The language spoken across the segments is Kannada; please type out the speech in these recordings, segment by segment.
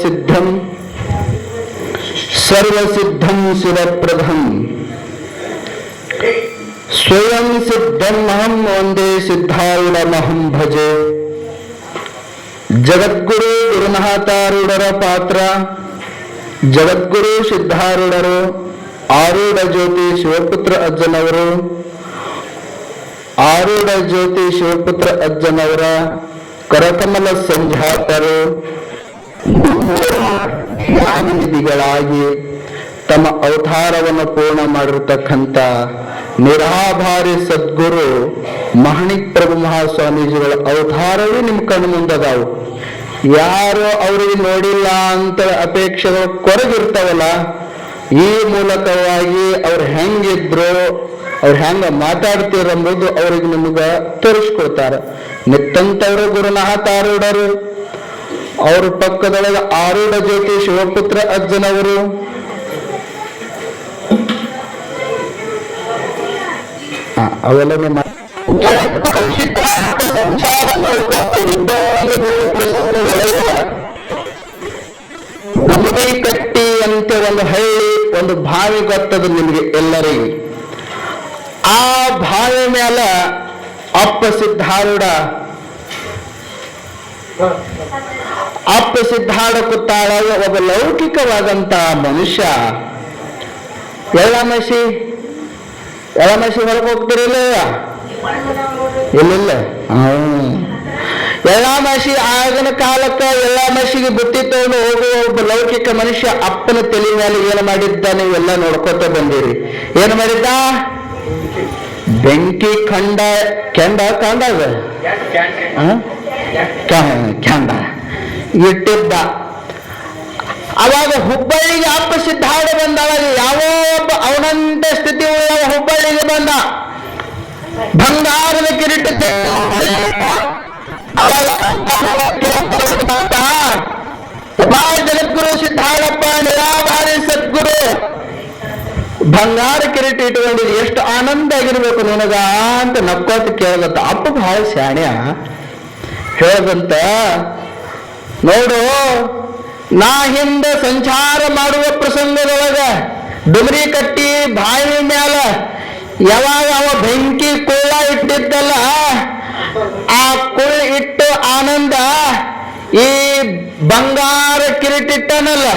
ಸಿದ್ಧಂ ಸರ್ವಸಿದ್ಧಂ ಶಿವಪ್ರಭಂ ಸ್ವಯಂ ಸಿದ್ಧಂ ಅಹಂ ವಂದೇ ಸಿದ್ಧಾರೂಢಮಹಂ ಭಜೆ. ಜಗದ್ಗುರು ಗುರುನಾಥಾರೂಢರ ಪಾತ್ರ ಜಗದ್ಗುರು ಸಿದ್ಧಾರೂಢರು, ಆರೂಢ ಜ್ಯೋತಿ ಶಿವಪುತ್ರ ಅಜ್ಜನವರು, ಆರೂಢ ಜ್ಯೋತಿ ಶಿವಪುತ್ರ ಅಜ್ಜನವರ ಕರಕಮಲ ಸಂಜಾತರು ಜ್ಞಾನನಿಧಿಗಳಾಗಿ ತಮ್ಮ ಅವತಾರವನ್ನು ಪೂರ್ಣ ಮಾಡಿರತಕ್ಕಂಥ ನಿರಾಭಾರಿ ಸದ್ಗುರು ಮಹಣಿಕ್ ಪ್ರಭು ಮಹಾಸ್ವಾಮೀಜಿಗಳ ಅವತಾರವೇ ನಿಮ್ಮ ಕಣ್ಣು ಮುಂದದಾವು. ಯಾರು ಅವ್ರಿಗೆ ನೋಡಿಲ್ಲ ಅಂತ ಅಪೇಕ್ಷೆಗಳು ಕೊರಗಿರ್ತಾವಲ್ಲ, ಈ ಮೂಲಕವಾಗಿ ಅವ್ರು ಹೆಂಗಿದ್ರು, ಅವ್ರು ಹೆಂಗ ಮಾತಾಡ್ತಿರಂಬುದು ಅವ್ರಿಗೆ ನಿಮ್ಗ ತೋರಿಸ್ಕೊಡ್ತಾರೆ. ನಿತ್ತಂತವರು ಗುರುನಾಥಾರೂಢರು, ಅವ್ರ ಪಕ್ಕದೊಳಗೆ ಆರೂಢ ಜ್ಯೋತಿ ಶಿವಪುತ್ರ ಅಜ್ಜನವರು, ಅವೆಲ್ಲ ಕಟ್ಟಿ ಅಂತ ಒಂದು ಹಳ್ಳಿ, ಒಂದು ಬಾವಿ ಗೊತ್ತದು ನಿಮಗೆ ಎಲ್ಲರಿಗೂ. ಆ ಬಾವಿ ಮೇಲ ಅಪ್ಪ ಸಿದ್ಧಾರೂಢ ಕೂತಾಳಾಗ ಒಬ್ಬ ಲೌಕಿಕವಾದಂತ ಮನುಷ್ಯ. ಎಳ್ಳಮಸಿ ಹೊರಗೆ ಹೋಗ್ತಿರಲಿಲ್ಲ, ಇಲ್ಲ ಎಳ್ಳಾಮಸಿ ಆಗಿನ ಕಾಲಕ್ಕ ಎಳ್ಳಾಮಸಿಗೆ ಬುತ್ತಿ ತಗೊಂಡು ಹೋಗುವ ಒಬ್ಬ ಲೌಕಿಕ ಮನುಷ್ಯ ಅಪ್ಪನ ತಲೆ ಮೇಲೆ ಏನು ಮಾಡಿದ್ದ ನೀವೆಲ್ಲ ನೋಡ್ಕೊತ ಬಂದಿರಿ. ಏನು ಮಾಡಿದ್ದ? ಬೆಂಕಿ ಕೆಂಡ ಇಟ್ಟಿದ್ದ. ಅವಾಗ ಹುಬ್ಬಳ್ಳಿಗೆ ಅಪ್ಪ ಸಿದ್ಧಾರೂಢ ಬಂದವಾಗ ಯಾವ ಒಬ್ಬ ಅವನಂತ ಸ್ಥಿತಿ ಉಳ್ಳವ ಹುಬ್ಬಳ್ಳಿಗೆ ಬಂದ. ಬಂಗಾರದ ಕಿರೀಟ ಜಗದ್ಗುರು ಸಿದ್ಧಾರಪ್ಪ ನಿರಾಭಾರಿ ಸದ್ಗುರು ಬಂಗಾರ ಕಿರೀಟ ಇಟ್ಕೊಂಡಿದ್ದು ಎಷ್ಟು ಆನಂದ ಆಗಿರ್ಬೇಕು ನಿನಗ ಅಂತ ನಕ್ಕೋತ ಕೇಳದಂತ. ಅಪ್ಪ ಬಹಳ ಶಾಣ್ಯ ಹೇಳದಂತ, ನೋಡು ನಾ ಹಿಂದೆ ಸಂಚಾರ ಮಾಡುವ ಪ್ರಸಂಗದೊಳಗ ಡುಮರಿ ಕಟ್ಟಿ ಬಾವಿ ಮ್ಯಾಲ ಯಾವಾಗ ಅವ ಬೆಂಕಿ ಕುಳ್ಳ ಇಟ್ಟಿದ್ದಲ್ಲ, ಆ ಕುಳ್ಳ ಇಟ್ಟು ಆನಂದ ಈ ಬಂಗಾರ ಕಿರೀಟಿಟ್ಟನಲ್ಲ,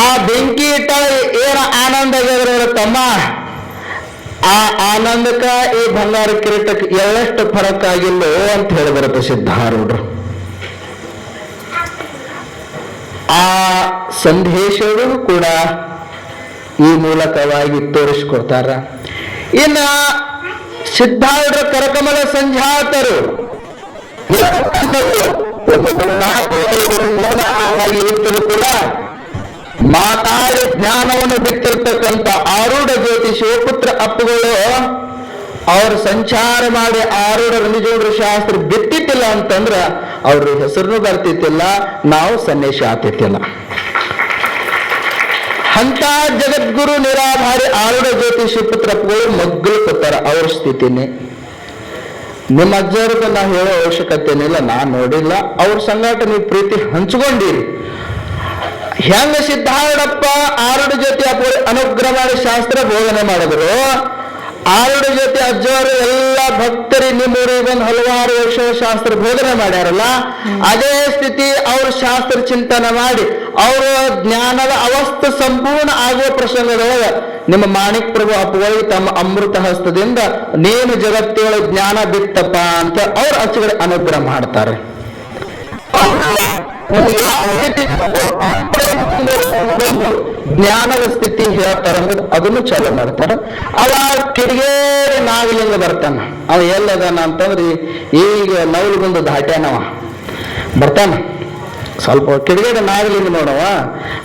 ಆ ಬೆಂಕಿ ಇಟ್ಟ ಏನ ಆನಂದ ಆಗ್ಯದ್ರ ತಮ್ಮ, ಆ ಆನಂದಕ್ಕ ಈ ಬಂಗಾರ ಕಿರೀಟಕ್ಕೆ ಎಳ್ಳಷ್ಟು ಫರಕ್ ಆಗಿಲ್ಲೋ ಅಂತ ಹೇಳಿದ್ರಪ್ಪ ಸಿದ್ಧಾರೂಢರು. ಆ ಸಂದೇಶವೂ ಕೂಡ ಈ ಮೂಲಕವಾಗಿ ತೋರಿಸ್ಕೊಡ್ತಾರ. ಇನ್ನ ಸಿದ್ಧಾರೂಢರ ಕರಕಮಲ ಸಂಜಾತರು ಕೂಡ ಮಾತಾಡಿ ಜ್ಞಾನವನ್ನು ಬಿಟ್ಟಿರ್ತಕ್ಕಂಥ ಆರೂಢ ಜ್ಯೋತಿ ಶಿವಪುತ್ರ ಅಪ್ಪುಗಳು ಅವ್ರ ಸಂಚಾರ ಮಾಡಿ ಆರೂಢ ರಂಜೋಡ್ರ ಶಾಸ್ತ್ರ ಬಿಟ್ಟಿತ್ತಿಲ್ಲ ಅಂತಂದ್ರ ಅವ್ರ ಹೆಸರು ಬರ್ತಿತ್ತಿಲ್ಲ, ನಾವು ಸನ್ನೇಶ ಆಗ್ತಿತ್ತಿಲ್ಲ. ಅಂತ ಜಗದ್ಗುರು ನಿರಾಭಾರಿ ಆರೂಢ ಜ್ಯೋತಿ ಶಿವಪುತ್ರ ಅಪ್ಪುಗಳು ಮಗ್ಗಲು ಕೊತ್ತಾರ. ಅವ್ರ ಸ್ಥಿತಿನೇ ನಿಮ್ಮ ಅಜ್ಜವ್ರಿಗೆ ನಾ ಹೇಳೋ ಅವಶ್ಯಕತೆನಿಲ್ಲ, ನಾನ್ ನೋಡಿಲ್ಲ. ಅವ್ರ ಸಂಗಾಟ ನೀವು ಪ್ರೀತಿ ಹಂಚ್ಕೊಂಡಿರಿ. ಹೆಂಗ ಸಿದ್ಧಾರೂಢಪ್ಪ ಆರೂಢ ಜ್ಯೋತಿ ಅಪ್ಪಗಳು ಅನುಗ್ರಹ ಮಾಡಿ ಶಾಸ್ತ್ರ ಬೋಧನೆ ಮಾಡಿದ್ರು, ಆರೂಢ ಜ್ಯೋತಿ ಅಜ್ಜವರು ಎಲ್ಲ ಭಕ್ತರಿ ನಿಮ್ಮೂರಿಗೆ ಬಂದು ಹಲವಾರು ವರ್ಷ ಶಾಸ್ತ್ರ ಬೋಧನೆ ಮಾಡ್ಯಾರಲ್ಲ, ಅದೇ ಸ್ಥಿತಿ ಅವ್ರ ಶಾಸ್ತ್ರ ಚಿಂತನೆ ಮಾಡಿ ಅವರ ಜ್ಞಾನದ ಅವಸ್ಥೆ ಸಂಪೂರ್ಣ ಆಗುವ ಪ್ರಸಂಗದೊಳಗ ನಿಮ್ಮ ಮಾಣಿಕ್ ಪ್ರಭು ಅಪ್ಪಗಳಿಗೆ ತಮ್ಮ ಅಮೃತ ಹಸ್ತದಿಂದ ನೀನು ಜಗತ್ತಿಯೊಳಗೆ ಜ್ಞಾನ ಬಿತ್ತಪ್ಪ ಅಂತ ಅವ್ರ ಅಚ್ಚುಗಡೆ ಅನುಗ್ರಹ ಮಾಡ್ತಾರೆ. ಜ್ಞಾನದ ಸ್ಥಿತಿ ಹೇಳ್ತಾರ, ಅದನ್ನು ಚಾಲು ಮಾಡ್ತಾರ. ಅವ ಕಿಡಿಗೇರಿ ನಾಗಲಿಂಗ ಬರ್ತಾನ. ಅವ ಎಲ್ಲದಾನ ಅಂತಂದ್ರಿ ಈಗ ನವಲಗುಂದ ದಾಟ್ಯಾನವ ಬರ್ತಾನ. ಸ್ವಲ್ಪ ಕಿಡಿಗೇರಿ ನಾಗಲಿಂಗ ನೋಡವ,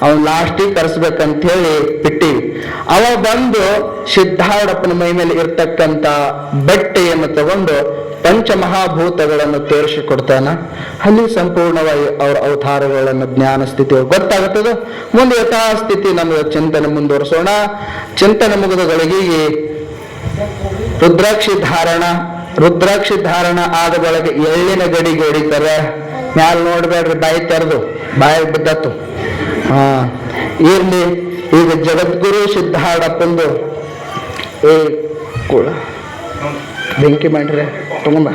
ಅವನ್ ಲಾಸ್ಟಿಗೆ ಕರೆಸ್ಬೇಕಂತ ಹೇಳಿ ಬಿಟ್ಟಿವಿ. ಅವ ಬಂದು ಸಿದ್ಧಾರೂಢಪ್ಪನ ಮೈ ಮೇಲೆ ಇರ್ತಕ್ಕಂಥ ಬಟ್ಟೆಯನ್ನು ತಗೊಂಡು ಪಂಚಮಹಾಭೂತಗಳನ್ನು ತೋರಿಸಿಕೊಡ್ತಾನ. ಅಲ್ಲಿ ಸಂಪೂರ್ಣವಾಗಿ ಅವ್ರ ಅವತಾರಗಳನ್ನು ಜ್ಞಾನ ಸ್ಥಿತಿ ಗೊತ್ತಾಗುತ್ತದೆ. ಮುಂದೆ ಯಥಾಸ್ಥಿತಿ ನಮ್ಮ ಚಿಂತನೆ ಮುಂದುವರಿಸೋಣ. ಚಿಂತನೆ ಮುಗಿದ ಗಳಿಗೆಗೆ ರುದ್ರಾಕ್ಷಿ ಧಾರಣ ಆದ ಒಳಗೆ ಎಳ್ಳಿನ ಗಡಿಗೆ ಹೊಡಿತಾರೆ. ಮ್ಯಾಲ ನೋಡ್ಬೇಡ್ರಿ, ಬಾಯಿ ತೆರೆದು ಬಾಯಿ ಬಿದ್ದತ್ತು. ಇರ್ಲಿ. ಈಗ ಜಗದ್ಗುರು ಸಿದ್ಧಾರೂಢಪ್ಪಂದು ಏ ಕೂಳ ಬೆಂಕಿ ಮಾಡ್ರಿ ತಗೊಂಬ.